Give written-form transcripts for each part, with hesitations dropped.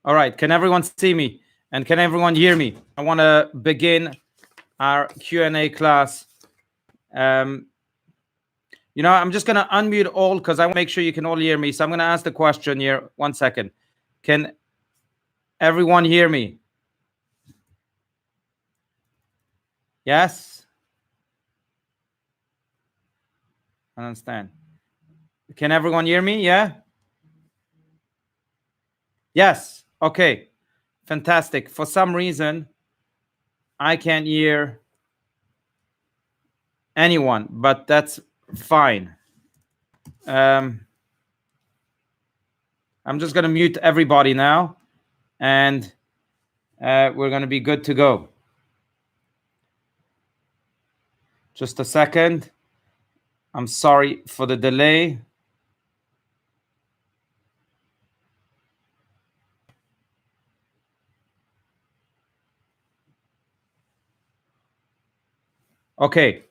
All right. Can everyone see me? And can everyone hear me? I want to begin our Q&A class. I'm just going to unmute all because I want to make sure you can all hear me. So I'm going to ask the question here. 1 second. Can everyone hear me? Yes? I understand. Can everyone hear me? Yeah? Yes. Okay. Fantastic. For some reason, I can't hear anyone, but that's fine. I'm just going to mute everybody now, and we're going to be good to go. Just a second. I'm sorry for the delay. Okay.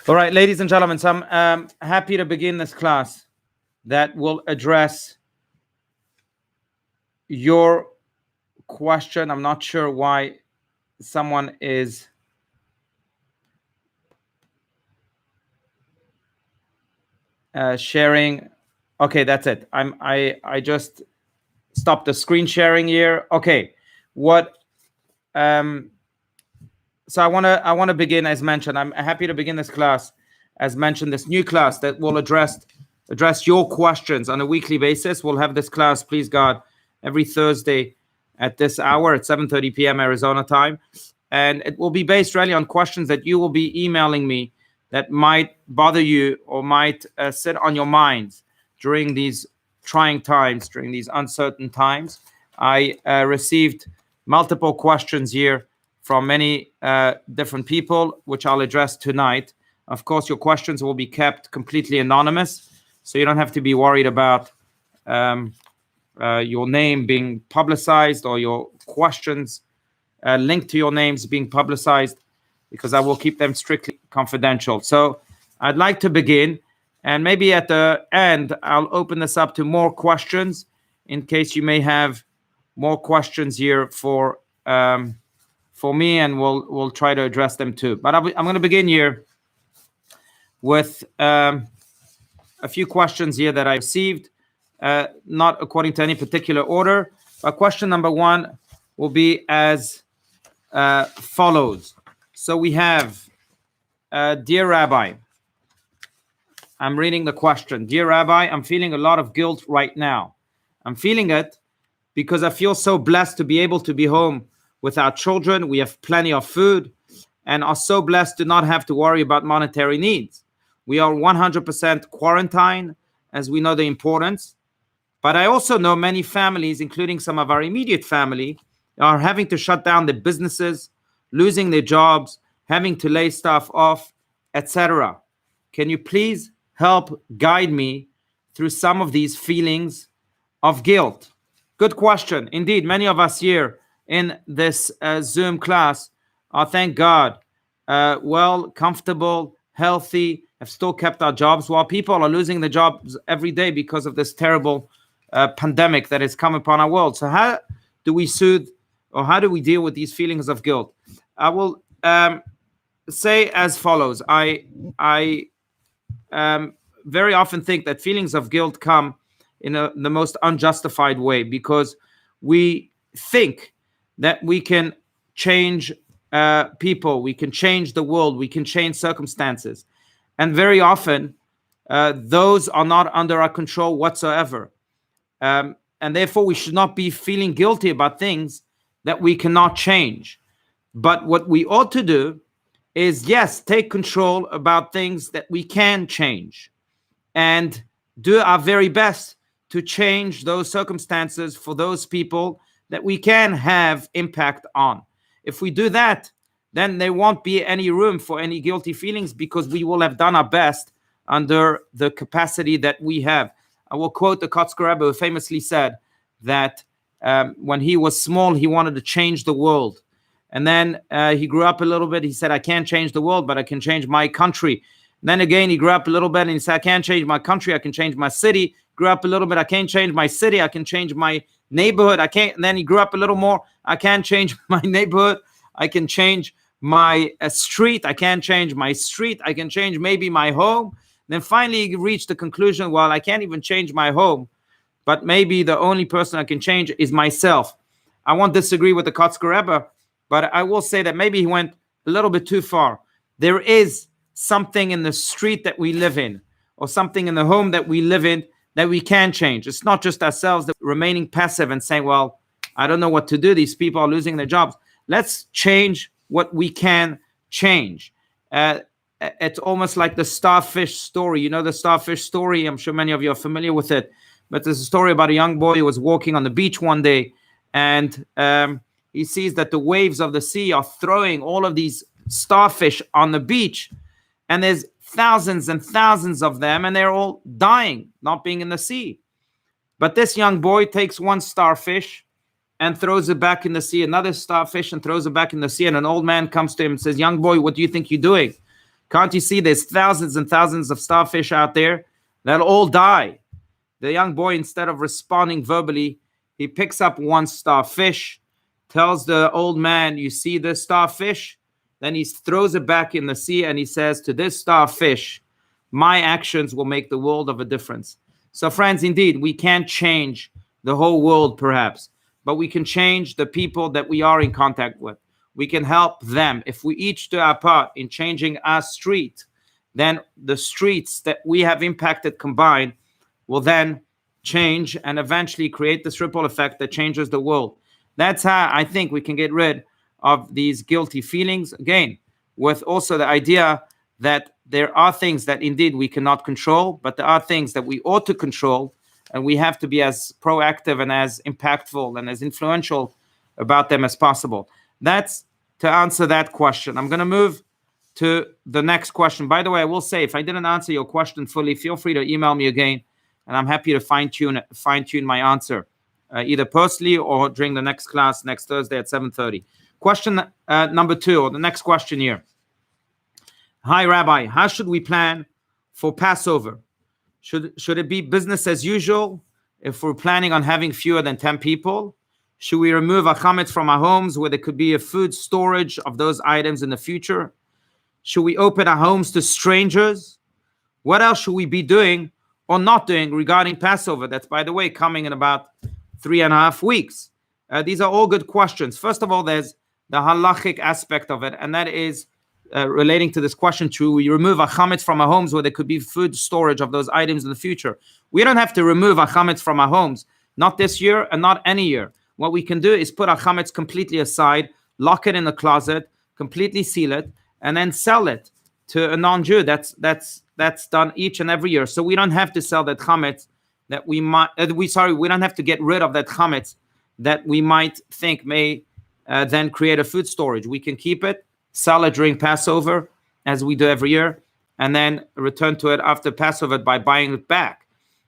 All right, ladies and gentlemen, so I'm happy to begin this class that will address your question. I'm not sure why someone is sharing. Okay, that's it. I just stopped the screen sharing here. Okay. So I want to begin, as mentioned. I'm happy to begin this class, as mentioned, this new class that will address your questions on a weekly basis. We'll have this class, please God, every Thursday at this hour at 7:30 p.m. Arizona time, and it will be based really on questions that you will be emailing me that might bother you or might sit on your minds during these trying times, during these uncertain times. I received multiple questions here from many different people, which I'll address tonight. Of course, your questions will be kept completely anonymous, so you don't have to be worried about your name being publicized or your questions linked to your names being publicized, because I will keep them strictly confidential. So I'd like to begin, and maybe at the end, I'll open this up to more questions in case you may have more questions here for me, and we'll try to address them too. But I'm going to begin here with a few questions here that I received, not according to any particular order. But question number one will be as follows. So we have, Dear Rabbi, I'm reading the question. Dear Rabbi, I'm feeling a lot of guilt right now. I'm feeling it because I feel so blessed to be able to be home with our children. We have plenty of food and are so blessed to not have to worry about monetary needs. We are 100% quarantined, as we know the importance. But I also know many families, including some of our immediate family, are having to shut down their businesses, losing their jobs, having to lay staff off, etc. Can you please help guide me through some of these feelings of guilt? Good question. Indeed, many of us here in this Zoom class are, thank God, well, comfortable, healthy, have still kept our jobs, while people are losing their jobs every day because of this terrible pandemic that has come upon our world. So how do we soothe, or how do we deal with these feelings of guilt? I will say as follows. I very often think that feelings of guilt come in the most unjustified way, because we think that we can change people, we can change the world, we can change circumstances. And very often, those are not under our control whatsoever. And therefore, we should not be feeling guilty about things that we cannot change. But what we ought to do is, yes, take control about things that we can change and do our very best to change those circumstances for those people that we can have impact on. If we do that, then there won't be any room for any guilty feelings, because we will have done our best under the capacity that we have. I will quote the Kotzker Rebbe, who famously said that when he was small, he wanted to change the world. And then he grew up a little bit. He said, I can't change the world, but I can change my country. Then again, he grew up a little bit and he said, I can't change my country, I can change my city. Grew up a little bit, I can't change my city, I can change my neighborhood. I can't. And then he grew up a little more, I can't change my neighborhood, I can change my street, I can't change my street, I can change maybe my home. Then finally he reached the conclusion, well, I can't even change my home, but maybe the only person I can change is myself. I won't disagree with the Kotzker Rebbe, but I will say that maybe he went a little bit too far. There is something in the street that we live in, or something in the home that we live in, that we can change. It's not just ourselves that remaining passive and saying, well, I don't know what to do. These people are losing their jobs. Let's change what we can change. It's almost like the starfish story. You know the starfish story? I'm sure many of you are familiar with it. But there's a story about a young boy who was walking on the beach one day, and he sees that the waves of the sea are throwing all of these starfish on the beach. And there's thousands and thousands of them, and they're all dying, not being in the sea. But this young boy takes one starfish and throws it back in the sea, another starfish and throws it back in the sea, and an old man comes to him and says, young boy, what do you think you're doing? Can't you see there's thousands and thousands of starfish out there that'll all die? The young boy, instead of responding verbally, he picks up one starfish, tells the old man, you see this starfish? Then he throws it back in the sea and he says to this starfish, my actions will make the world of a difference. So friends, indeed, we can't change the whole world perhaps, but we can change the people that we are in contact with. We can help them. If we each do our part in changing our street, then the streets that we have impacted combined will then change and eventually create this ripple effect that changes the world. That's how I think we can get rid of these guilty feelings, again, with also the idea that there are things that indeed we cannot control, but there are things that we ought to control, and we have to be as proactive and as impactful and as influential about them as possible. That's to answer that question. I'm going to move to the next question. By the way, I will say, if I didn't answer your question fully, feel free to email me again, and I'm happy to fine-tune my answer, either personally or during the next class next Thursday at 7:30. Question number 2, or the next question here. Hi, Rabbi. How should we plan for Passover? Should it be business as usual if we're planning on having fewer than 10 people? Should we remove our chametz from our homes where there could be a food storage of those items in the future? Should we open our homes to strangers? What else should we be doing or not doing regarding Passover? That's, by the way, coming in about 3.5 weeks. These are all good questions. First of all, there's the halachic aspect of it, and that is relating to this question: should we remove our chametz from our homes where there could be food storage of those items in the future? We don't have to remove our chametz from our homes, not this year and not any year. What we can do is put our chametz completely aside, lock it in the closet, completely seal it, and then sell it to a non-Jew. That's done each and every year. So we don't have to sell that chametz that we might. We don't have to get rid of that chametz that we might think may then create a food storage. We can keep it, sell it during Passover, as we do every year, and then return to it after Passover by buying it back.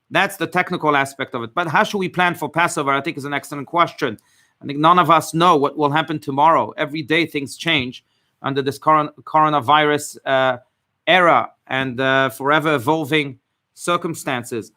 That's the technical aspect of it. But how should we plan for Passover? I think is an excellent question. I think none of us know what will happen tomorrow. Every day things change under this coronavirus era and forever evolving circumstances.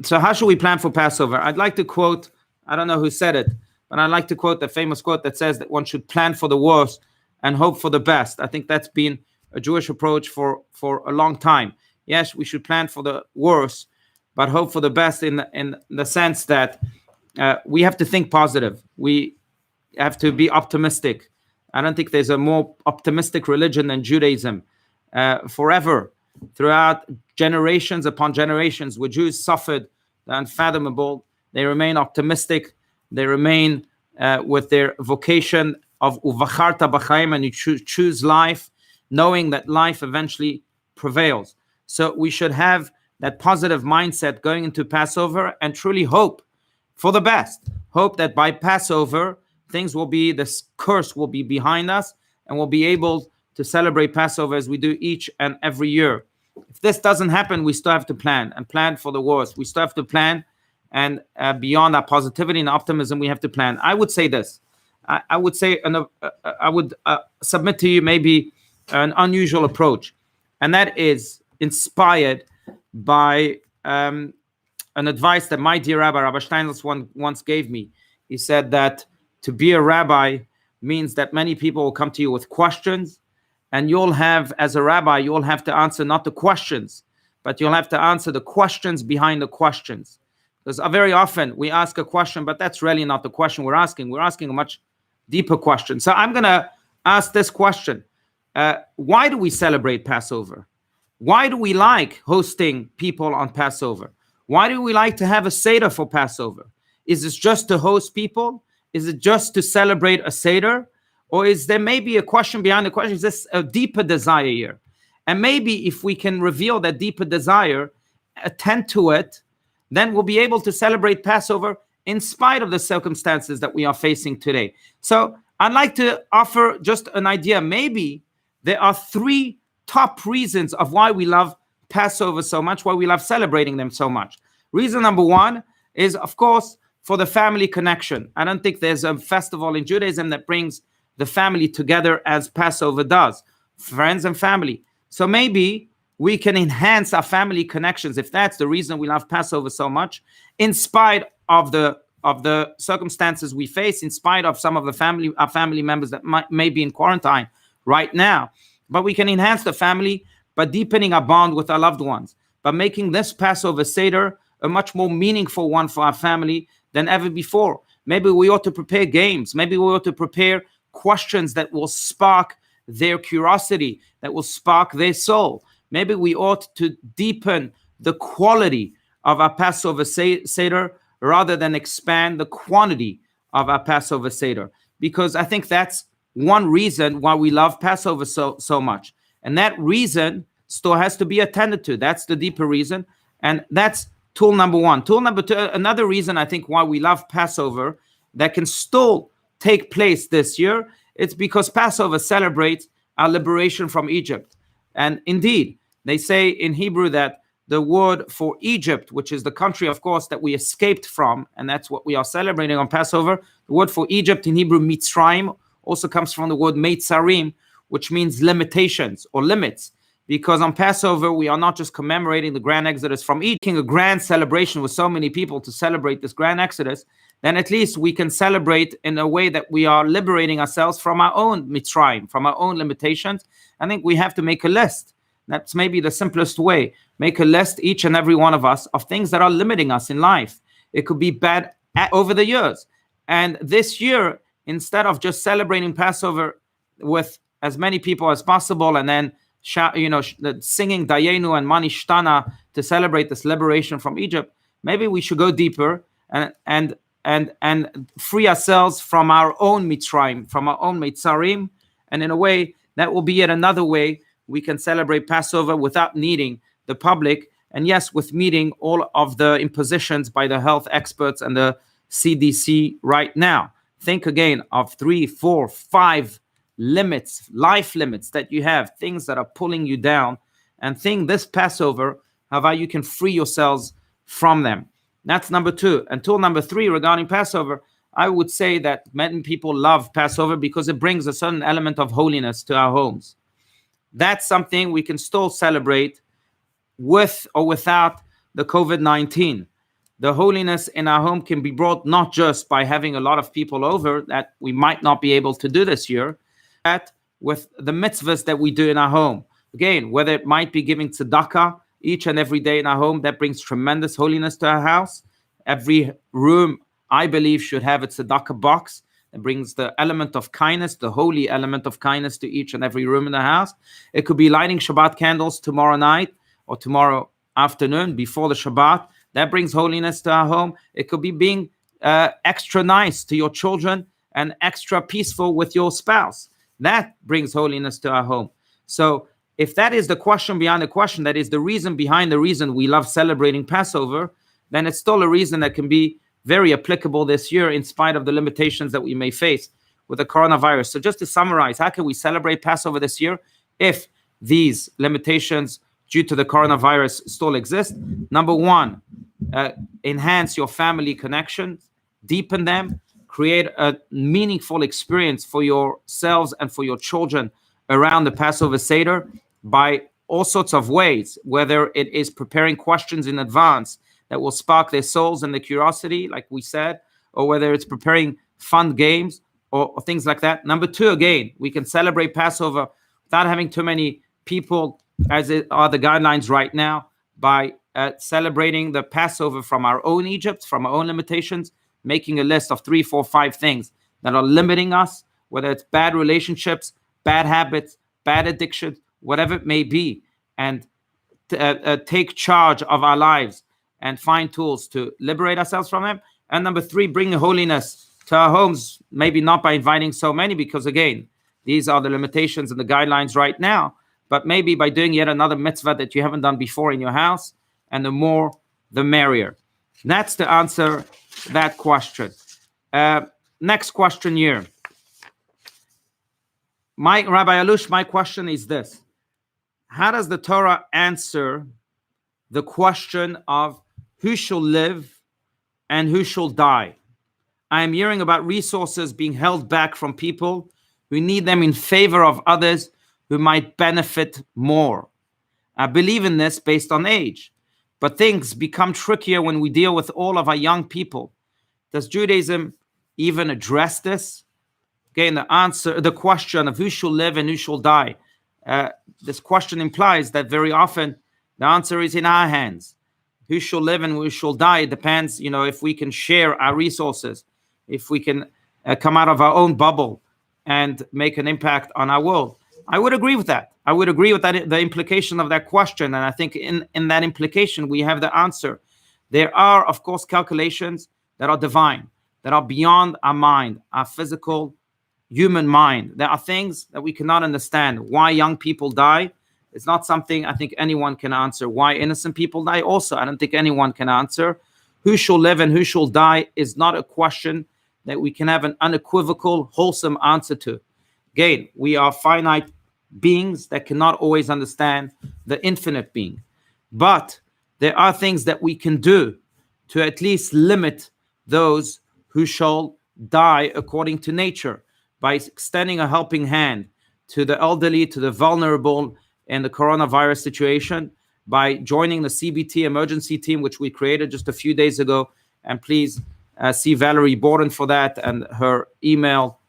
So how should we plan for Passover? I'd like to quote, I don't know who said it, but I'd like to quote the famous quote that says that one should plan for the worst and hope for the best. I think that's been a Jewish approach for a long time. Yes, we should plan for the worst, but hope for the best in the sense that we have to think positive. We have to be optimistic. I don't think there's a more optimistic religion than Judaism. Forever, throughout generations upon generations, where Jews suffered the unfathomable, they remain optimistic. They remain with their vocation of uvacharta b'chaim, and you choose life, knowing that life eventually prevails. So we should have that positive mindset going into Passover and truly hope for the best. Hope that by Passover, this curse will be behind us, and we'll be able to celebrate Passover as we do each and every year. If this doesn't happen, we still have to plan for the worst. We still have to plan, and beyond our positivity and optimism, we have to plan. I would say this. I would say, I would submit to you maybe an unusual approach. And that is inspired by an advice that my dear Rabbi Steinmetz once gave me. He said that to be a rabbi means that many people will come to you with questions, and you'll have, as a rabbi, you'll have to answer not the questions, but you'll have to answer the questions behind the questions. Because very often we ask a question, but that's really not the question we're asking. We're asking a much deeper question. So I'm going to ask this question. Why do we celebrate Passover? Why do we like hosting people on Passover? Why do we like to have a Seder for Passover? Is this just to host people? Is it just to celebrate a Seder? Or is there maybe a question behind the question? Is this a deeper desire here? And maybe if we can reveal that deeper desire, attend to it, then we'll be able to celebrate Passover in spite of the circumstances that we are facing today. So I'd like to offer just an idea. Maybe there are 3 top reasons of why we love Passover so much, why we love celebrating them so much. Reason number 1 is, of course, for the family connection. I don't think there's a festival in Judaism that brings the family together as Passover does, friends and family. So maybe we can enhance our family connections, if that's the reason we love Passover so much, in spite of the circumstances we face, in spite of some of our family members that may be in quarantine right now. But we can enhance the family by deepening our bond with our loved ones, by making this Passover Seder a much more meaningful one for our family than ever before. Maybe we ought to prepare games. Maybe we ought to prepare questions that will spark their curiosity, that will spark their soul. Maybe we ought to deepen the quality of our Passover Seder rather than expand the quantity of our Passover Seder. Because I think that's one reason why we love Passover so much. And that reason still has to be attended to. That's the deeper reason. And that's tool number 1. Tool number 2, another reason I think why we love Passover that can still take place this year, it's because Passover celebrates our liberation from Egypt. And indeed, they say in Hebrew that the word for Egypt, which is the country, of course, that we escaped from, and that's what we are celebrating on Passover, the word for Egypt in Hebrew, Mitzrayim, also comes from the word Meitzarim, which means limitations or limits. Because on Passover, we are not just commemorating the grand exodus from Egypt, a grand celebration with so many people to celebrate this grand exodus, then at least we can celebrate in a way that we are liberating ourselves from our own Mitzrayim, from our own limitations. I think we have to make a list. That's maybe the simplest way. Make a list, each and every one of us, of things that are limiting us in life. It could be bad over the years. And this year, instead of just celebrating Passover with as many people as possible and then singing Dayenu and Manishtana to celebrate this liberation from Egypt, maybe we should go deeper and free ourselves from our own Mitzrayim, from our own Meitzarim, and in a way that will be yet another way we can celebrate Passover without needing the public, and yes, with meeting all of the impositions by the health experts and the CDC right now. Think again of 3, 4, 5 limits, life limits that you have, things that are pulling you down, and think this Passover, how you can free yourselves from them. That's number 2. And tool number 3 regarding Passover, I would say that many people love Passover because it brings a certain element of holiness to our homes. That's something we can still celebrate with or without the COVID-19. The holiness in our home can be brought not just by having a lot of people over that we might not be able to do this year, but with the mitzvahs that we do in our home. Again, whether it might be giving tzedakah each and every day in our home, that brings tremendous holiness to our house. Every room, I believe, should have a tzedakah box. It brings the element of kindness, the holy element of kindness to each and every room in the house. It could be lighting Shabbat candles tomorrow night or tomorrow afternoon before the Shabbat. That brings holiness to our home. It could be being extra nice to your children and extra peaceful with your spouse. That brings holiness to our home. So if that is the question beyond the question, that is the reason behind the reason we love celebrating Passover, then it's still a reason that can be very applicable this year in spite of the limitations that we may face with the coronavirus. So just to summarize, how can we celebrate Passover this year if these limitations due to the coronavirus still exist? Number 1, enhance your family connections, deepen them, create a meaningful experience for yourselves and for your children around the Passover Seder by all sorts of ways, whether it is preparing questions in advance that will spark their souls and their curiosity, like we said, or whether it's preparing fun games or things like that. Number two, again, we can celebrate Passover without having too many people, as are the guidelines right now, by celebrating the Passover from our own Egypt, from our own limitations, making a list of 3, 4, 5 things that are limiting us, whether it's bad relationships, bad habits, bad addictions, whatever it may be, and take charge of our lives and find tools to liberate ourselves from them. And number 3, bring holiness to our homes, maybe not by inviting so many, because again, these are the limitations and the guidelines right now, but maybe by doing yet another mitzvah that you haven't done before in your house, and the more, the merrier. That's to answer that question. Next question here. Rabbi Allouche, my question is this. How does the Torah answer the question of who shall live and who shall die? I am hearing about resources being held back from people who need them in favor of others who might benefit more. I believe in this based on age, but things become trickier when we deal with all of our young people. Does Judaism even address this? Again, the question of who shall live and who shall die. This question implies that very often the answer is in our hands. Who shall live and who shall die? It depends, if we can share our resources, if we can come out of our own bubble and make an impact on our world. I would agree with that. I would agree with that, the implication of that question. And I think in that implication, we have the answer. There are, of course, calculations that are divine, that are beyond our mind, our physical human mind. There are things that we cannot understand. Why young people die is not something I think anyone can answer. Why innocent people die also, I don't think anyone can answer. Who shall live and who shall die is not a question that we can have an unequivocal, wholesome answer to. Again, we are finite beings that cannot always understand the infinite being. But there are things that we can do to at least limit those who shall die according to nature, by extending a helping hand to the elderly, to the vulnerable in the coronavirus situation, by joining the CBT emergency team, which we created just a few days ago. And please see Valerie Borden for that. And her email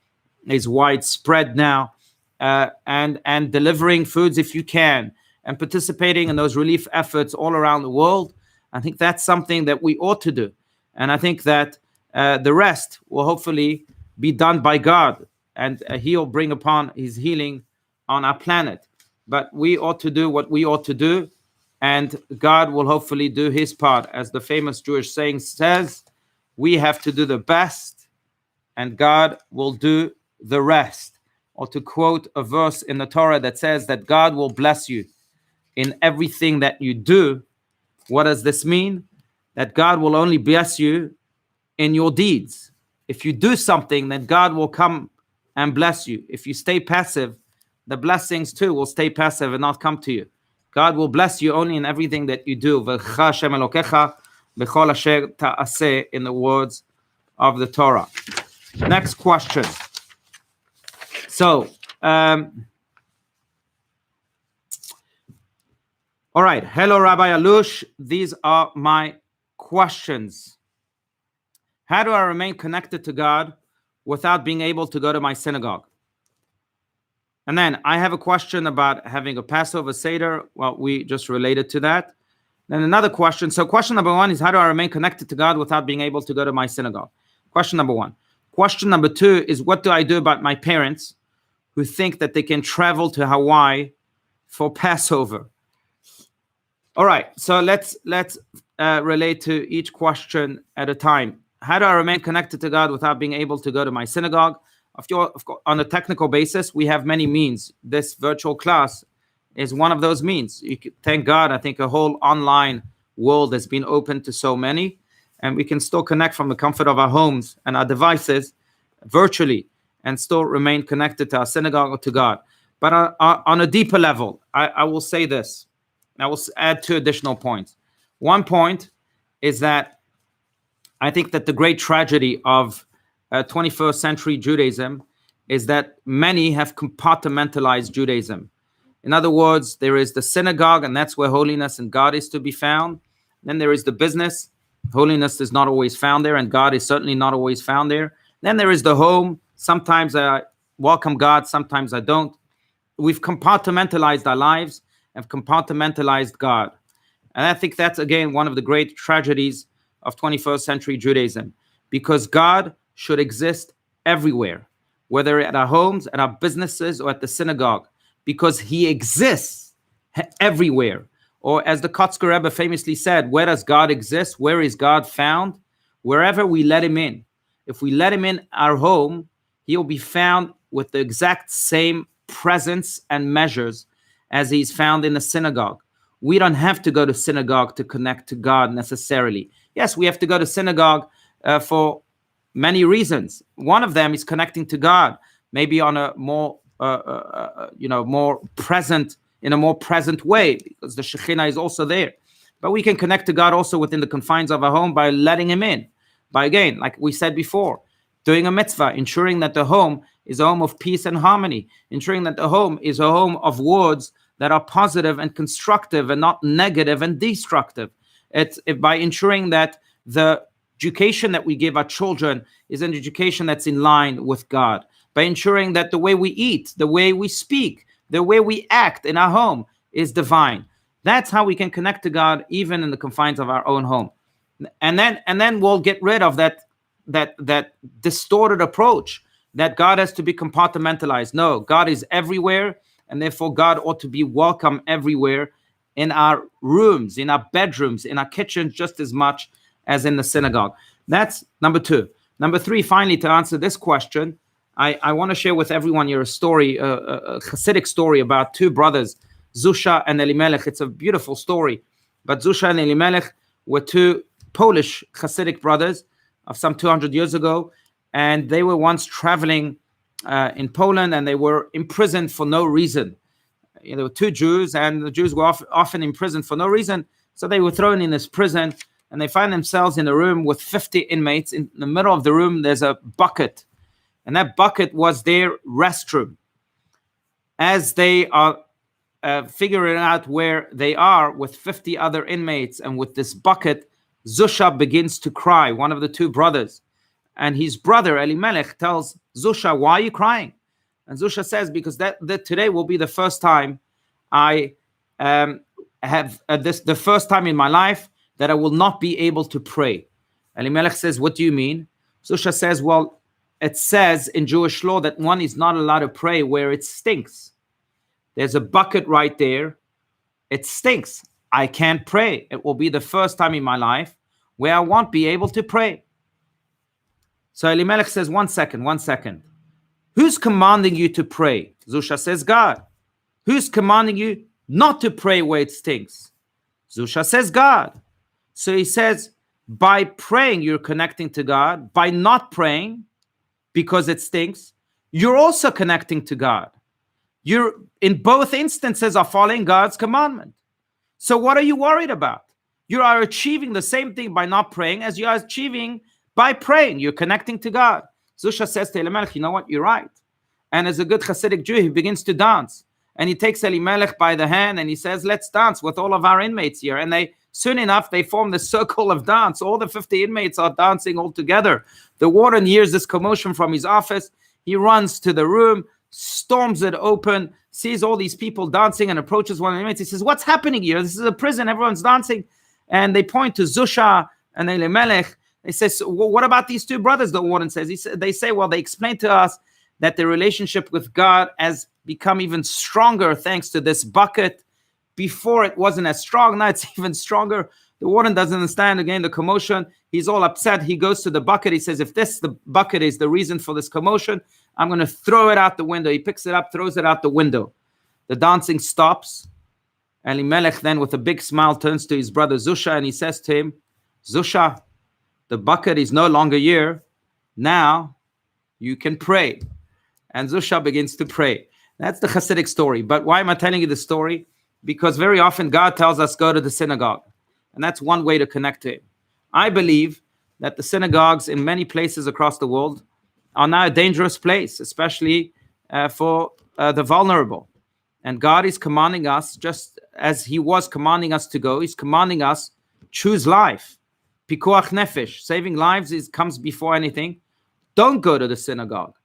is widespread now. And delivering foods if you can, and participating in those relief efforts all around the world. I think that's something that we ought to do. And I think that the rest will hopefully be done by God, and he'll bring upon his healing on our planet. But we ought to do what we ought to do, and God will hopefully do his part. As the famous Jewish saying says, we have to do the best, and God will do the rest. Or to quote a verse in the Torah that says that God will bless you in everything that you do. What does this mean? That God will only bless you in your deeds. If you do something, then God will come and bless you. If you stay passive, the blessings too will stay passive and not come to you. God will bless you only in everything that you do. In the words of the Torah. Next question. So, all right. Hello, Rabbi Allouche. These are my questions. How do I remain connected to God without being able to go to my synagogue? And then I have a question about having a Passover Seder. Well, we just related to that. Then another question. So question number 1 is, how do I remain connected to God without being able to go to my synagogue? Question number 1. Question number 2 is, what do I do about my parents who think that they can travel to Hawaii for Passover? All right, so let's relate to each question at a time. How do I remain connected to God without being able to go to my synagogue? Of course, on a technical basis, we have many means. This virtual class is one of those means. Thank God, I think a whole online world has been open to so many, and we can still connect from the comfort of our homes and our devices virtually and still remain connected to our synagogue or to God. But on a deeper level, I will say this. I will add 2 additional points. One point is that I think that the great tragedy of 21st century Judaism is that many have compartmentalized Judaism. In other words, there is the synagogue, and that's where holiness and God is to be found. Then there is the business. Holiness is not always found there, and God is certainly not always found there. Then there is the home. Sometimes I welcome God, sometimes I don't. We've compartmentalized our lives and compartmentalized God. And I think that's, again, one of the great tragedies of 21st century Judaism, because God should exist everywhere, whether at our homes, at our businesses, or at the synagogue, because he exists everywhere. Or as the Kotzker Rebbe famously said, where does God exist? Where is God found? Wherever we let him in. If we let him in our home, he'll be found with the exact same presence and measures as he's found in the synagogue. We don't have to go to synagogue to connect to God necessarily. Yes, we have to go to synagogue for many reasons. One of them is connecting to God, maybe on a more, more present, in a more present way, because the Shekhinah is also there. But we can connect to God also within the confines of our home by letting him in. By, again, like we said before, doing a mitzvah, ensuring that the home is a home of peace and harmony, ensuring that the home is a home of words that are positive and constructive and not negative and destructive. It's by ensuring that the education that we give our children is an education that's in line with God, by ensuring that the way we eat, the way we speak, the way we act in our home is divine. That's how we can connect to God even in the confines of our own home. And then we'll get rid of that distorted approach that God has to be compartmentalized. No, God is everywhere, and therefore God ought to be welcome everywhere, in our rooms, in our bedrooms, in our kitchens, just as much as in the synagogue. That's number two. Number three, finally, to answer this question, I want to share with everyone your story, a Hasidic story about two brothers, Zusha and Elimelech. It's a beautiful story. But Zusha and Elimelech were two Polish Hasidic brothers of some 200 years ago. And they were once traveling in Poland, and they were imprisoned for no reason. There were two Jews, and the Jews were often imprisoned for no reason. So they were thrown in this prison, and they find themselves in a room with 50 inmates. In the middle of the room, there's a bucket, and that bucket was their restroom. As they are figuring out where they are with 50 other inmates and with this bucket, Zusha begins to cry, one of the two brothers. And his brother, Elimelech, tells Zusha, why are you crying? And Zusha says, because that today will be the first time I have the first time in my life that I will not be able to pray. Elimelech says, what do you mean? Zusha says, well, it says in Jewish law that one is not allowed to pray where it stinks. There's a bucket right there. It stinks. I can't pray. It will be the first time in my life where I won't be able to pray. So Elimelech says, one second. Who's commanding you to pray? Zusha says, God. Who's commanding you not to pray where it stinks? Zusha says, God. So he says, by praying, you're connecting to God. By not praying, because it stinks, you're also connecting to God. You're, in both instances, are following God's commandment. So what are you worried about? You are achieving the same thing by not praying as you are achieving by praying. You're connecting to God. Zusha says to Elimelech, you know what? You're right. And as a good Hasidic Jew, he begins to dance. And he takes Elimelech by the hand and he says, let's dance with all of our inmates here. And soon enough, they form the circle of dance. All the 50 inmates are dancing all together. The warden hears this commotion from his office. He runs to the room, storms it open, sees all these people dancing, and approaches one of the inmates. He says, what's happening here? This is a prison. Everyone's dancing. And they point to Zusha and Elimelech. They say, so, well, what about these two brothers? The warden says. They say, well, they explained to us that the relationship with God has become even stronger thanks to this bucket. Before it wasn't as strong. Now it's even stronger. The warden doesn't understand, again, the commotion. He's all upset. He goes to the bucket. He says, if the bucket is the reason for this commotion, I'm going to throw it out the window. He picks it up, throws it out the window. The dancing stops. Elimelech then, with a big smile, turns to his brother Zusha and he says to him, Zusha, the bucket is no longer here. Now you can pray. And Zusha begins to pray. That's the Hasidic story. But why am I telling you the story? Because very often God tells us, go to the synagogue. And that's one way to connect to him. I believe that the synagogues in many places across the world are now a dangerous place, especially for the vulnerable. And God is commanding us, just as he was commanding us to go, he's commanding us, choose life. Pikuach nefesh, saving lives comes before anything. Don't go to the synagogue.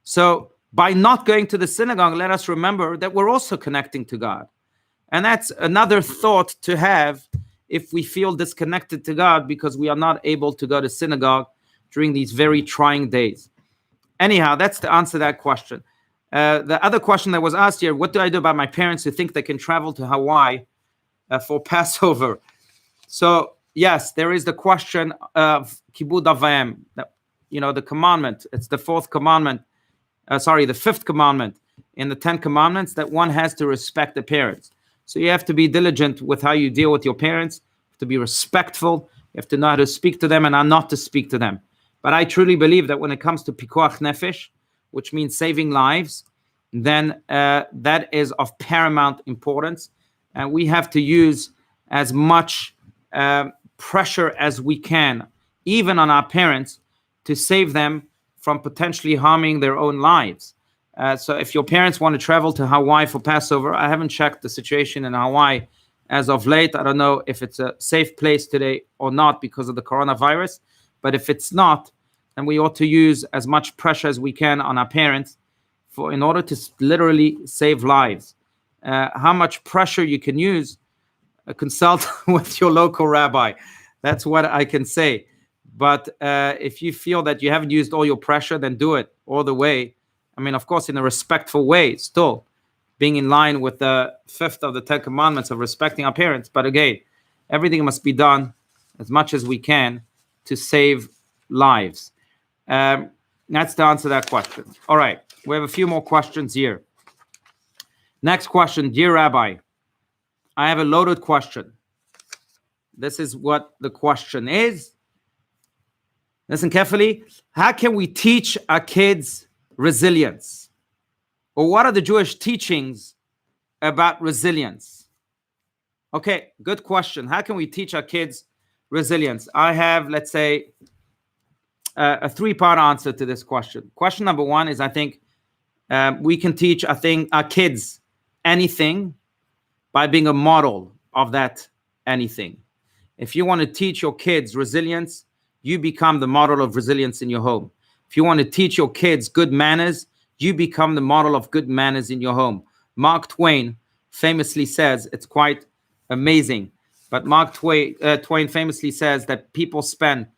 So by not going to the synagogue, let us remember that we're also connecting to God. And that's another thought to have if we feel disconnected to God because we are not able to go to synagogue during these very trying days. Anyhow, that's to answer that question. The other question that was asked here, what do I do about my parents who think they can travel to Hawaii for Passover? So yes, there is the question of kibud avayim, the commandment. It's the fifth commandment in the 10 commandments that one has to respect the parents. So you have to be diligent with how you deal with your parents, you have to be respectful, you have to know how to speak to them and how not to speak to them. But I truly believe that when it comes to pikuach nefesh, which means saving lives, then that is of paramount importance. And we have to use as much pressure as we can, even on our parents, to save them from potentially harming their own lives. So if your parents want to travel to Hawaii for Passover, I haven't checked the situation in Hawaii as of late. I don't know if it's a safe place today or not because of the coronavirus. But if it's not, then we ought to use as much pressure as we can on our parents in order to literally save lives. How much pressure you can use, consult with your local rabbi. That's what I can say. But if you feel that you haven't used all your pressure, then do it all the way. I mean, of course, in a respectful way, still being in line with the 5th of the 10 commandments of respecting our parents. But again, everything must be done as much as we can to save lives. That's to answer that question. All right, we have a few more questions here. Next question, dear Rabbi, I have a loaded question. This is what the question is. Listen carefully. How can we teach our kids resilience? Or what are the Jewish teachings about resilience? Okay, good question. How can we teach our kids resilience? I have, let's say, a 3-part answer to this question. Question number 1 is, I think we can teach, our kids anything by being a model of that anything. If you want to teach your kids resilience, you become the model of resilience in your home. If you want to teach your kids good manners, you become the model of good manners in your home. Mark Twain famously says, it's quite amazing, but Mark Twain famously says that people spend,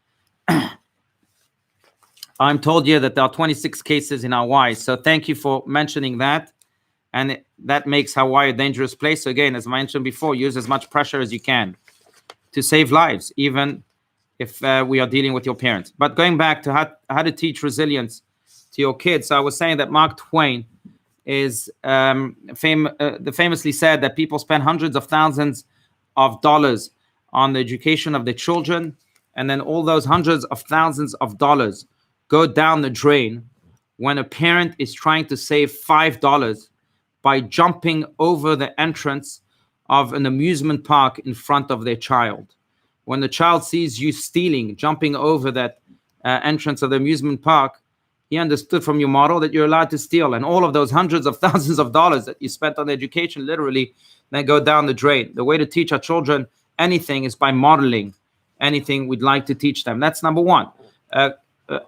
I'm told here that there are 26 cases in Hawaii. So thank you for mentioning that. And that makes Hawaii a dangerous place. So again, as I mentioned before, use as much pressure as you can to save lives, even if we are dealing with your parents. But going back to how to teach resilience to your kids. So I was saying that Mark Twain is famously said that people spend hundreds of thousands of dollars on the education of their children. And then all those hundreds of thousands of dollars go down the drain when a parent is trying to save $5 by jumping over the entrance of an amusement park in front of their child. When the child sees you stealing, jumping over that entrance of the amusement park, he understood from your model that you're allowed to steal. And all of those hundreds of thousands of dollars that you spent on education literally then go down the drain. The way to teach our children anything is by modeling anything we'd like to teach them. That's number 1.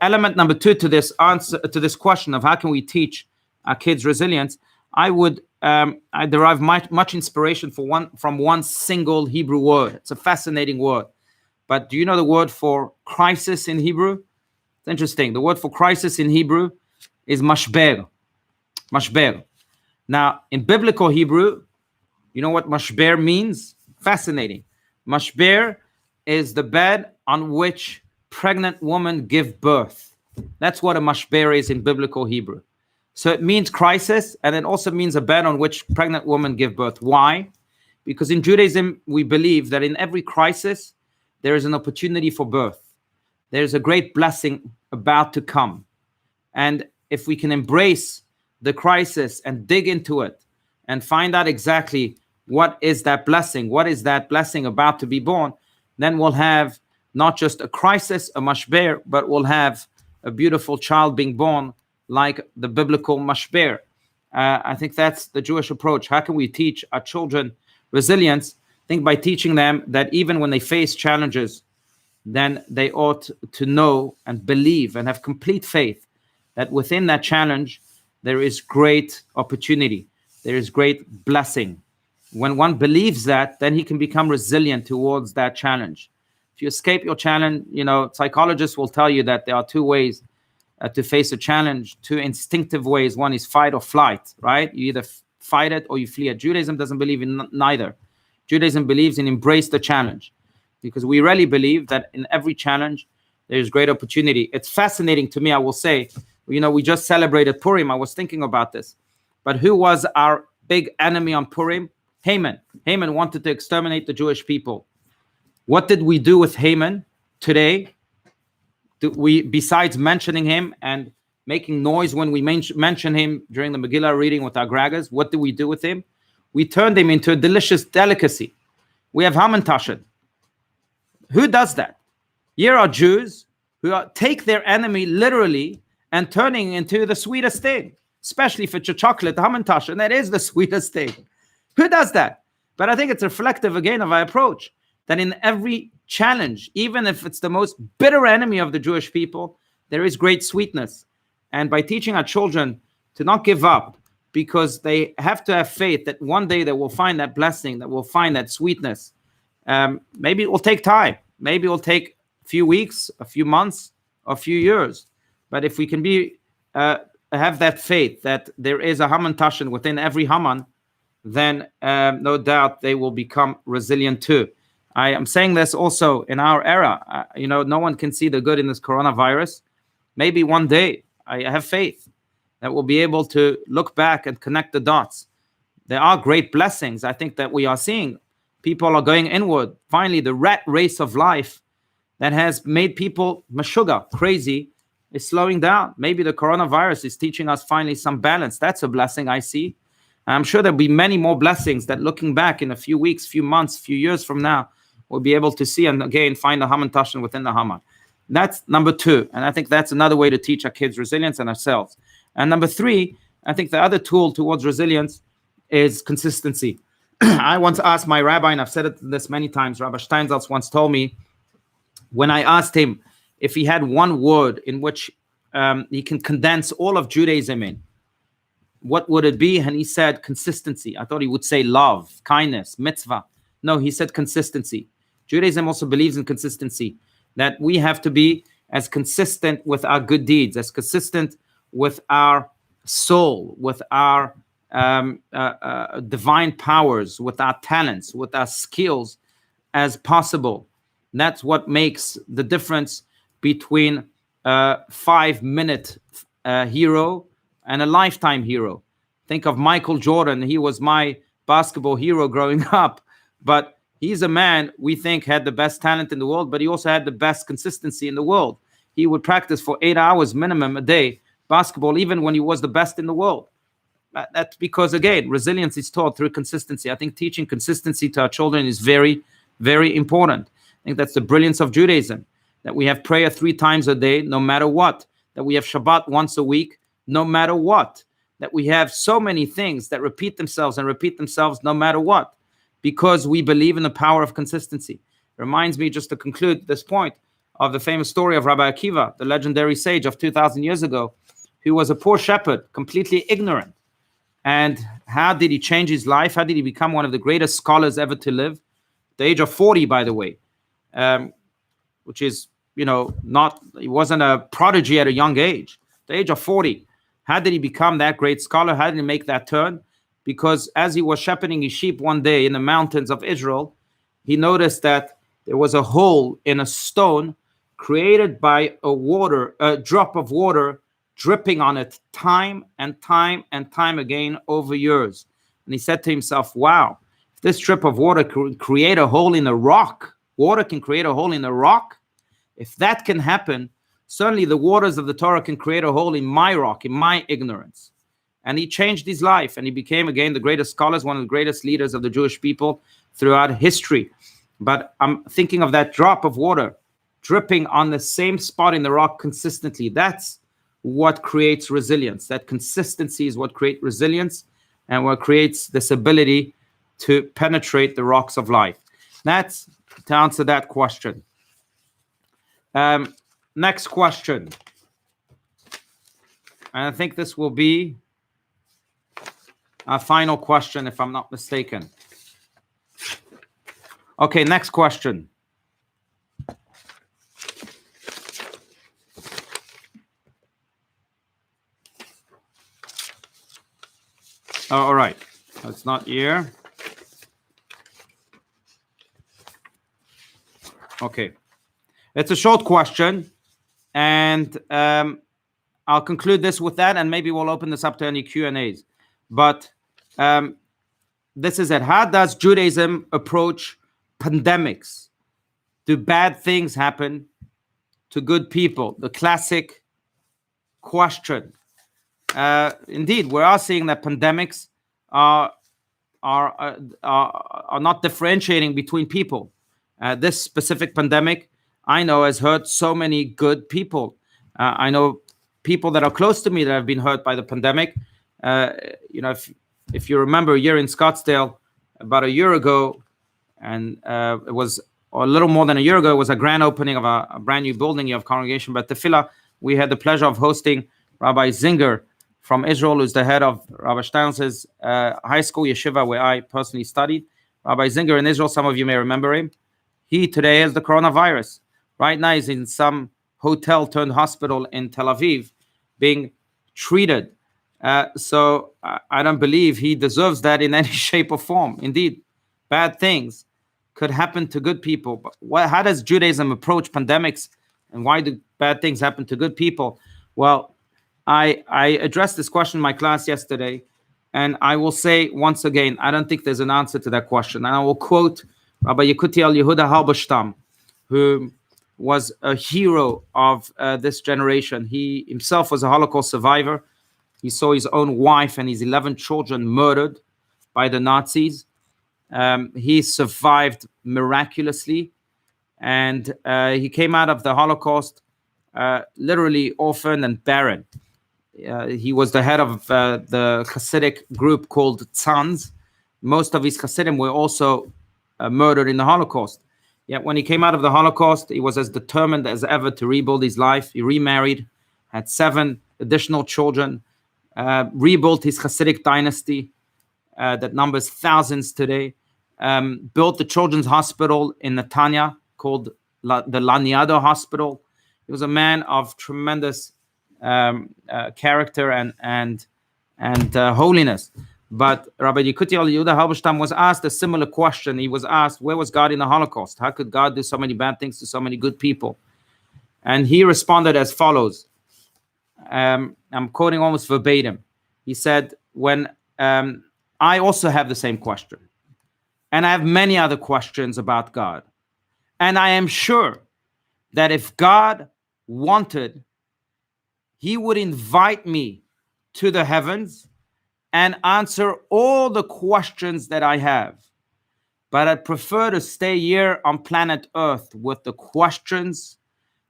Element number 2 to this answer, to this question of how can we teach our kids resilience, I derive much inspiration from one single Hebrew word. It's a fascinating word. But do you know the word for crisis in Hebrew? It's interesting. The word for crisis in Hebrew is mashber. Mashber. Now, in biblical Hebrew, you know what mashber means? Fascinating. Mashber is the bed on which pregnant women give birth. That's what a mashber is in biblical Hebrew. So it means crisis, and it also means a bed on which pregnant women give birth. Why? Because in Judaism, we believe that in every crisis, there is an opportunity for birth. There's a great blessing about to come. And if we can embrace the crisis and dig into it and find out exactly what is that blessing about to be born, then we'll have not just a crisis, a mashber, but we'll have a beautiful child being born like the biblical mashber. I think that's the Jewish approach. How can we teach our children resilience? I think by teaching them that even when they face challenges, then they ought to know and believe and have complete faith that within that challenge, there is great opportunity. There is great blessing. When one believes that, then he can become resilient towards that challenge. If you escape your challenge, psychologists will tell you that there are two ways to face a challenge, two instinctive ways. One is fight or flight, right? You either fight it or you flee it. Judaism doesn't believe in neither. Judaism believes in embrace the challenge, because we really believe that in every challenge, there's great opportunity. It's fascinating to me, I will say, we just celebrated Purim. I was thinking about this. But who was our big enemy on Purim? Haman. Haman wanted to exterminate the Jewish people. What did we do with Haman today? Besides mentioning him and making noise when we mention him during the Megillah reading with our Gragas, what do we do with him? We turned him into a delicious delicacy. We have Hamantashen. Who does that? Here are Jews who take their enemy literally and turning into the sweetest thing, especially if it's a chocolate Hamantashen. That is the sweetest thing. Who does that? But I think it's reflective again of our approach, that in every challenge, even if it's the most bitter enemy of the Jewish people, there is great sweetness. And by teaching our children to not give up, because they have to have faith that one day they will find that blessing, that will find that sweetness. Maybe it will take time. Maybe it will take a few weeks, a few months, a few years. But if we can have that faith that there is a Hamantashen within every Haman, then no doubt they will become resilient too. I am saying this also in our era. No one can see the good in this coronavirus. Maybe one day, I have faith that we'll be able to look back and connect the dots. There are great blessings, I think, that we are seeing. People are going inward. Finally, the rat race of life that has made people mashuga, crazy, is slowing down. Maybe the coronavirus is teaching us finally some balance. That's a blessing I see. I'm sure there'll be many more blessings that looking back in a few weeks, few months, few years from now, we'll be able to see and again find the Hamantashen within the Haman. That's number two. And I think that's another way to teach our kids resilience and ourselves. And number three, I think the other tool towards resilience is consistency. I once asked my rabbi, and I've said this many times, Rabbi Steinsaltz once told me, when I asked him if he had one word in which he can condense all of Judaism in, what would it be? And he said consistency. I thought he would say love, kindness, mitzvah. No, he said consistency. Judaism also believes in consistency, that we have to be as consistent with our good deeds, as consistent with our soul, with our divine powers, with our talents, with our skills as possible. And that's what makes the difference between a 5-minute hero and a lifetime hero. Think of Michael Jordan. He was my basketball hero growing up, but he's a man we think had the best talent in the world, but he also had the best consistency in the world. He would practice for 8 hours minimum a day, basketball, even when he was the best in the world. That's because, again, resilience is taught through consistency. I think teaching consistency to our children is very, very important. I think that's the brilliance of Judaism, that we have prayer 3 times a day, no matter what, that we have Shabbat once a week, no matter what, that we have so many things that repeat themselves no matter what, because we believe in the power of consistency. Reminds me, just to conclude this point, of the famous story of Rabbi Akiva, the legendary sage of 2,000 years ago, who was a poor shepherd, completely ignorant. And how did he change his life? How did he become one of the greatest scholars ever to live? At the age of 40, by the way, which is, he wasn't a prodigy at a young age. At the age of 40, how did he become that great scholar? How did he make that turn? Because as he was shepherding his sheep one day in the mountains of Israel, he noticed that there was a hole in a stone created by a drop of water dripping on it time and time and time again over years. And he said to himself, wow, if this drip of water could create a hole in a rock, water can create a hole in a rock. If that can happen, certainly the waters of the Torah can create a hole in my rock, in my ignorance. And he changed his life, and he became, again, the greatest scholars, one of the greatest leaders of the Jewish people throughout history. But I'm thinking of that drop of water dripping on the same spot in the rock consistently. That's what creates resilience. That consistency is what creates resilience and what creates this ability to penetrate the rocks of life. That's to answer that question. Next question. And I think this will be our final question, if I'm not mistaken. Okay, next question. Oh, all right. It's not here. Okay. It's a short question. And I'll conclude this with that, and maybe we'll open this up to any Q&As. But this is it. How does Judaism approach pandemics? Do bad things happen to good people? The classic question. Indeed, we are seeing that pandemics are not differentiating between people. This specific pandemic, I know, has hurt so many good people. I know people that are close to me that have been hurt by the pandemic. If you remember, a year in Scottsdale, about a year ago, and it was a little more than a year ago, it was a grand opening of a brand new building of Congregation Beit Tefillah. We had the pleasure of hosting Rabbi Zinger from Israel, who's the head of Rabbi Stein's high school yeshiva, where I personally studied. Rabbi Zinger in Israel, some of you may remember him. He today has the coronavirus. Right now, he's in some hotel turned hospital in Tel Aviv being treated. So I don't believe he deserves that in any shape or form. Indeed, bad things could happen to good people. But how does Judaism approach pandemics, and why do bad things happen to good people? Well, I addressed this question in my class yesterday, and I will say once again, I don't think there's an answer to that question. And I will quote Rabbi Yekutiel Yehuda Halberstam, who was a hero of this generation. He himself was a Holocaust survivor. He saw his own wife and his 11 children murdered by the Nazis. He survived miraculously, and he came out of the Holocaust literally orphaned and barren. He was the head of the Hasidic group called Tzanz. Most of his Hasidim were also murdered in the Holocaust. Yet when he came out of the Holocaust, he was as determined as ever to rebuild his life. He remarried, had 7 additional children, rebuilt his Hasidic dynasty that numbers thousands today, built the children's hospital in Netanya called the Laniado Hospital. He was a man of tremendous character and holiness. But Rabbi Yekutiel Yehuda Halberstam was asked a similar question. He was asked, where was God in the Holocaust? How could God do so many bad things to so many good people? And he responded as follows. I'm quoting almost verbatim. He said, when I also have the same question, and I have many other questions about God. And I am sure that if God wanted, he would invite me to the heavens and answer all the questions that I have. But I'd prefer to stay here on planet Earth with the questions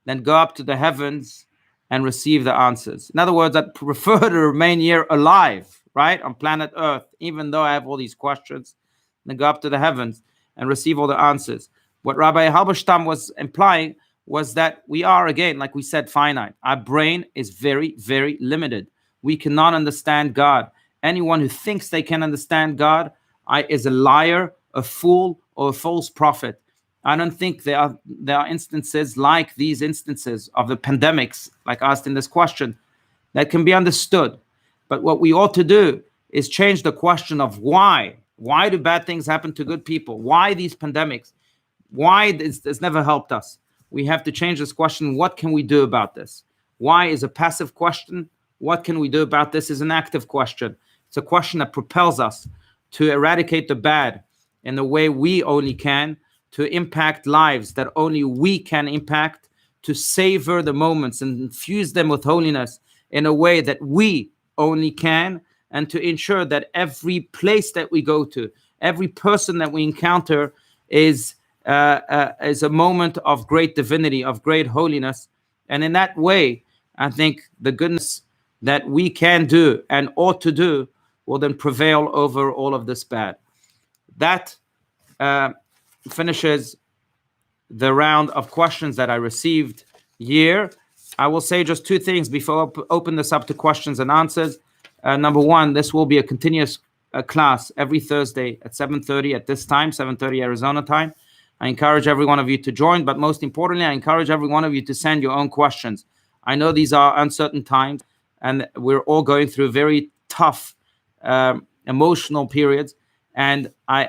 than go up to the heavens and receive the answers. In other words, I'd prefer to remain here alive, right, on planet Earth, even though I have all these questions, than go up to the heavens and receive all the answers. What Rabbi Halberstam was implying was that we are, again, like we said, finite. Our brain is very, very limited. We cannot understand God. Anyone who thinks they can understand God is a liar, a fool, or a false prophet. I don't think there are instances like these instances of the pandemics, like asked in this question, that can be understood. But what we ought to do is change the question of why. Why do bad things happen to good people? Why these pandemics? Why it's never helped us? We have to change this question. What can we do about this? Why is a passive question. What can we do about this is an active question. It's a question that propels us to eradicate the bad in the way we only can, to impact lives that only we can impact, to savor the moments and infuse them with holiness in a way that we only can, and to ensure that every place that we go to, every person that we encounter is a moment of great divinity, of great holiness. And in that way, I think the goodness that we can do and ought to do will then prevail over all of this bad. That finishes the round of questions that I received here. I will say just two things before I open this up to questions and answers. Number one, this will be a continuous class every Thursday at 7:30 at this time, 7:30 Arizona time. I encourage every one of you to join, but most importantly, I encourage every one of you to send your own questions. I know these are uncertain times, and we're all going through very tough emotional periods. And I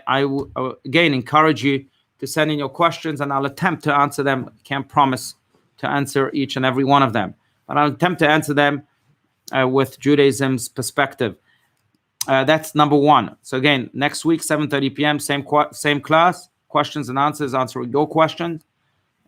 again encourage you to send in your questions, and I'll attempt to answer them. Can't promise to answer each and every one of them, but I'll attempt to answer them with Judaism's perspective. That's number one. So again, next week, 7:30 p.m., same class, questions and answers, answering your questions.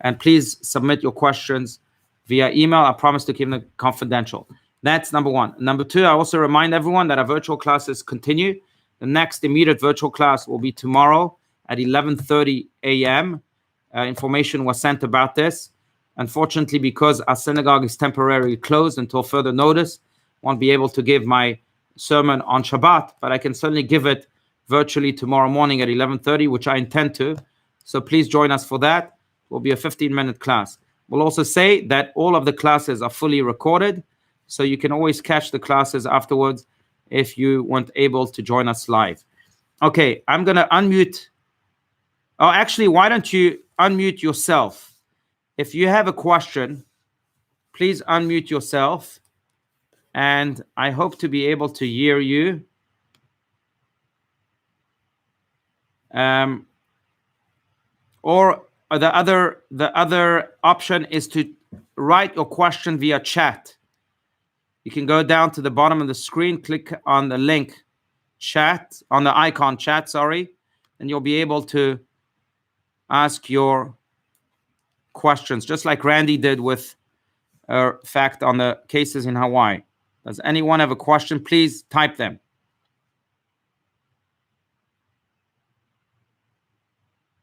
And please submit your questions via email. I promise to keep them confidential. That's number one. Number two, I also remind everyone that our virtual classes continue. The next immediate virtual class will be tomorrow at 11:30 a.m. Information was sent about this. Unfortunately, because our synagogue is temporarily closed until further notice, won't be able to give my sermon on Shabbat, but I can certainly give it virtually tomorrow morning at 11:30, which I intend to. So please join us for that. It will be a 15-minute class. We'll also say that all of the classes are fully recorded, so you can always catch the classes afterwards if you weren't able to join us live. Okay, I'm going to unmute. Oh, actually, why don't you unmute yourself? If you have a question, please unmute yourself, and I hope to be able to hear you. Or the other option is to write your question via chat. You can go down to the bottom of the screen, click on the link chat, on the icon chat, sorry, and you'll be able to ask your questions, just like Randy did with fact on the cases in Hawaii. Does anyone have a question? Please type them.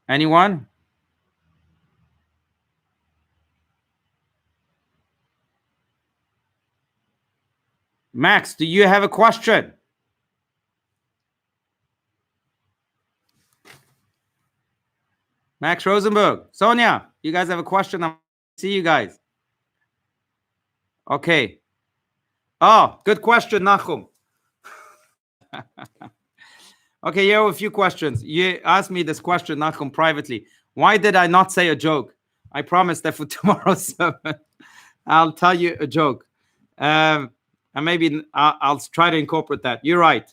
Anyone? Max, do you have a question? Max Rosenberg, Sonia, you guys have a question? I see you guys. Okay. Oh, good question, Nachum. Okay, you have a few questions. You asked me this question, Nachum, privately. Why did I not say a joke? I promised that for tomorrow's sermon, I'll tell you a joke. And maybe I'll try to incorporate that. You're right.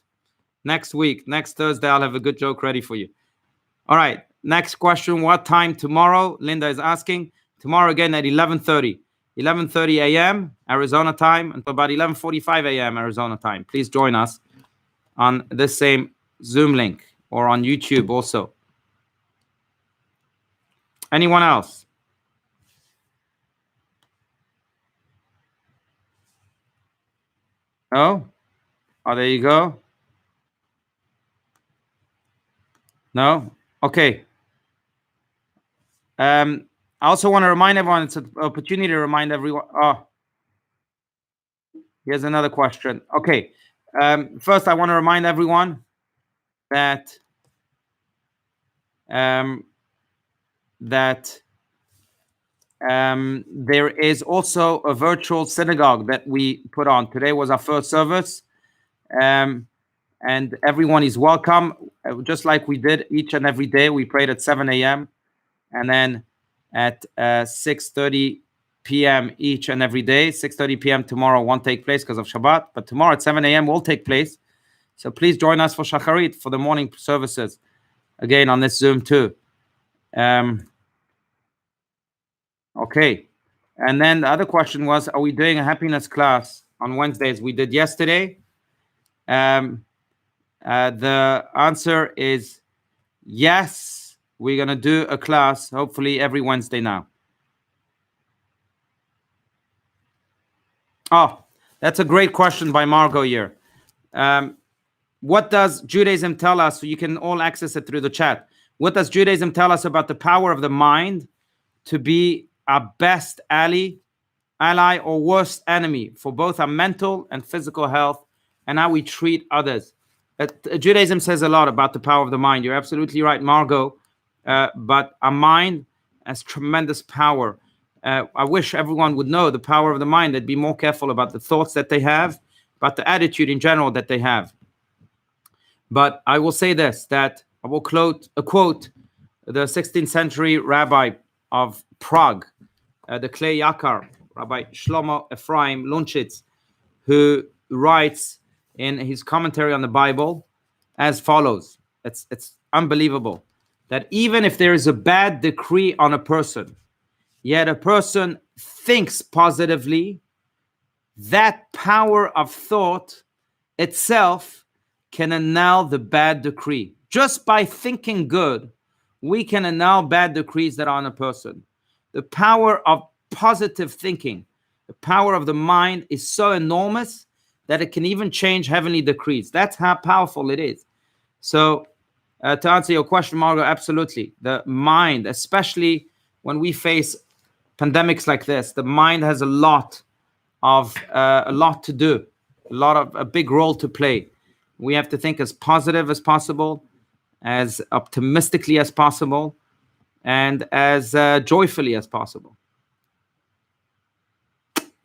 Next week, next Thursday, I'll have a good joke ready for you. All right. Next question. What time tomorrow? Linda is asking. Tomorrow again at 11:30. 11:30 a.m. Arizona time until about 11:45 a.m. Arizona time. Please join us on this same Zoom link or on YouTube also. Anyone else? No? Oh, there you go. No? Okay. I also want to remind everyone, it's an opportunity to remind everyone. Oh, here's another question. Okay. First, I want to remind everyone that there is also a virtual synagogue that we put on. Today was our first service, and everyone is welcome. Just like we did each and every day, we prayed at 7 a.m. and then at 6:30 p.m. each and every day. 6:30 p.m. tomorrow won't take place because of Shabbat, but tomorrow at 7 a.m. will take place. So please join us for Shacharit, for the morning services, again on this Zoom too. Okay. And then the other question was, are we doing a happiness class on Wednesdays? We did yesterday. The answer is yes. We're going to do a class, hopefully every Wednesday now. Oh, that's a great question by Margot here. What does Judaism tell us? You can all access it through the chat. What does Judaism tell us about the power of the mind to be our best ally ally or worst enemy for both our mental and physical health and how we treat others. Judaism says a lot about the power of the mind. You're absolutely right, Margot. But our mind has tremendous power. I wish everyone would know the power of the mind. They'd be more careful about the thoughts that they have, about the attitude in general that they have. But I will say this, that I will quote the 16th century rabbi of Prague, the Klei Yakar, Rabbi Shlomo Ephraim Lunchitz, who writes in his commentary on the Bible as follows. It's unbelievable that even if there is a bad decree on a person, yet a person thinks positively, that power of thought itself can annul the bad decree. Just by thinking good, we can annul bad decrees that are on a person. The power of positive thinking, the power of the mind is so enormous that it can even change heavenly decrees. That's how powerful it is. So to answer your question, Margot, absolutely. The mind, especially when we face pandemics like this, the mind has a lot to do, a big role to play. We have to think as positive as possible, as optimistically as possible, and as joyfully as possible.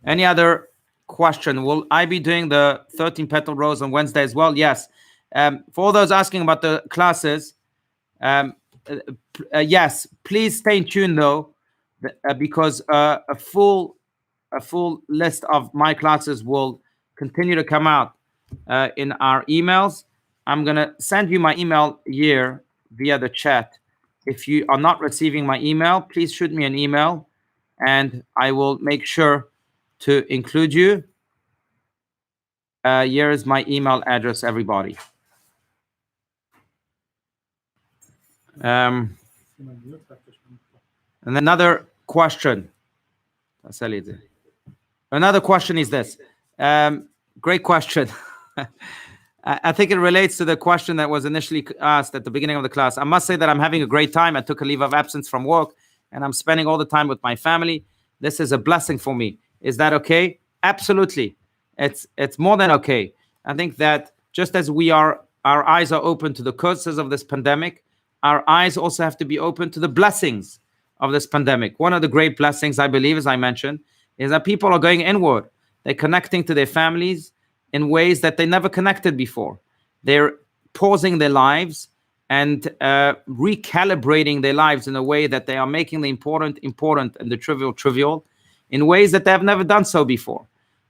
Any other question? Will I be doing the 13 petal rose on Wednesday as well? Yes. For all those asking about the classes, yes, please stay in tune though, because a full list of my classes will continue to come out in our emails. I'm going to send you my email here via the chat. If you are not receiving my email, please shoot me an email and I will make sure to include you. Here is my email address, everybody. And another question. Another question is this. Great question. I think it relates to the question that was initially asked at the beginning of the class. I must say that I'm having a great time. I took a leave of absence from work and I'm spending all the time with my family. This is a blessing for me. Is that okay? Absolutely. It's more than okay. I think that just as our eyes are open to the curses of this pandemic, our eyes also have to be open to the blessings of this pandemic. One of the great blessings, I believe, as I mentioned, is that people are going inward. They're connecting to their families in ways that they never connected before. They're pausing their lives and recalibrating their lives in a way that they are making the important and the trivial in ways that they have never done so before.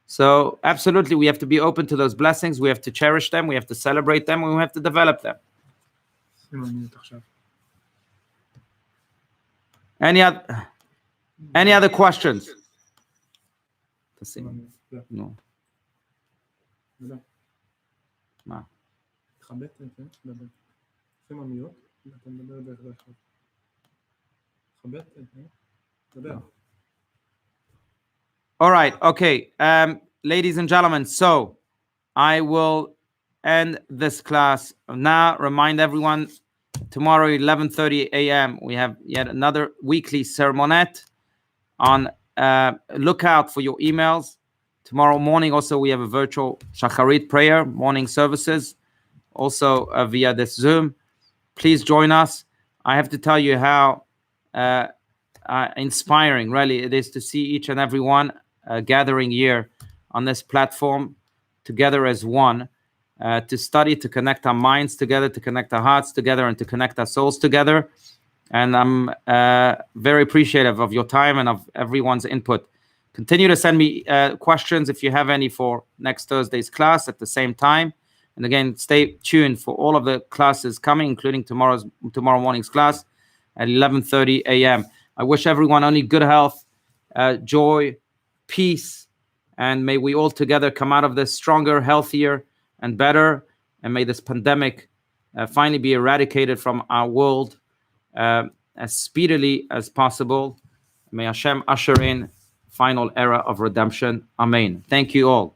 So absolutely, we have to be open to those blessings. We have to cherish them. We have to celebrate them. And we have to develop them. Any other questions? No. All right. Okay. Ladies and gentlemen, so I will end this class now. Remind everyone, tomorrow 11:30 a.m. we have yet another weekly sermonette. On lookout for your emails. Tomorrow morning also we have a virtual Shacharit prayer, morning services, also via this Zoom. Please join us. I have to tell you how inspiring really it is to see each and every one gathering here on this platform together as one, to study, to connect our minds together, to connect our hearts together, and to connect our souls together. And I'm very appreciative of your time and of everyone's input. Continue to send me questions if you have any for next Thursday's class at the same time. And again, stay tuned for all of the classes coming, including tomorrow morning's class at 11:30 a.m. I wish everyone only good health, joy, peace, and may we all together come out of this stronger, healthier, and better. And may this pandemic finally be eradicated from our world as speedily as possible. May Hashem usher in final era of redemption. Amen. Thank you all.